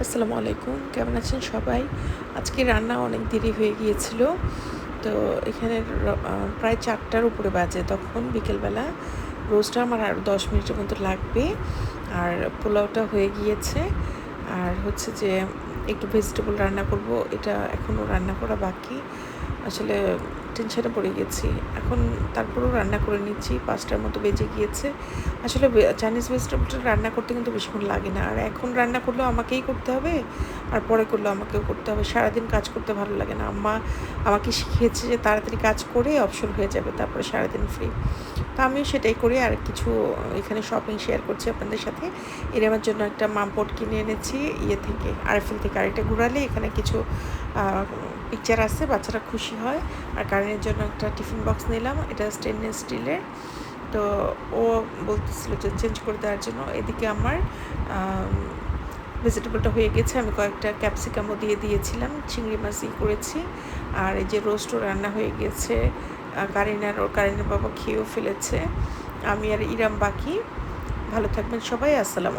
আসসালামু আলাইকুম, কেমন আছেন সবাই? আজকে রান্না অনেক দেরি হয়ে গিয়েছিল। তো এখানে প্রায় ৪টার উপরে বাজে। তখন বিকেলবেলা রোস্টটা আমার আরও ১০ মিনিটের মতো লাগবে। আর পোলাওটা হয়ে গিয়েছে। আর হচ্ছে যে একটু ভেজিটেবল রান্না করব, এটা এখনও রান্না করা বাকি। আসলে টেনশনে পড়ে গেছি। এখন তারপরেও রান্না করে নিচ্ছি, ৫টার মতো বেজে গিয়েছে। আসলে চাইনিজ ভেজিটেবলটা রান্না করতে কিন্তু বেশিক্ষণ লাগে না। আর এখন রান্না করলেও আমাকেই করতে হবে, আর পরে করলেও আমাকেও করতে হবে। সারাদিন কাজ করতে ভালো লাগে না। আম্মা আমাকে শিখিয়েছে যে তাড়াতাড়ি কাজ করে অবসর হয়ে যাবে, তারপরে সারাদিন ফ্রি। তো আমিও সেটাই করি। আর কিছু এখানে শপিং শেয়ার করছি আপনাদের সাথে। এর আমার জন্য একটা মামপট কিনে এনেছি থেকে, আরএফএল থেকে। আর এটা ঘুরালে এখানে কিছু পিকচার আছে, বাচ্চারা খুশি হয়। আর কারেন্টের জন্য একটা টিফিন বক্স নিলাম, এটা স্টেনলেস স্টিলের। তো ও বলতেছিল যে চেঞ্জ করে দেওয়ার জন্য। এদিকে আমার ভেজিটেবলটা হয়ে গেছে। আমি কয়েকটা ক্যাপসিকামও দিয়ে দিয়েছিলাম, চিংড়ি মাছই করেছি। আর এই যে রোস্টও রান্না হয়ে গেছে। কারিনার বাবা খেয়েও ফেলেছে। আমি আর ইরাম বাকি। ভালো থাকবেন সবাই। আসসালামু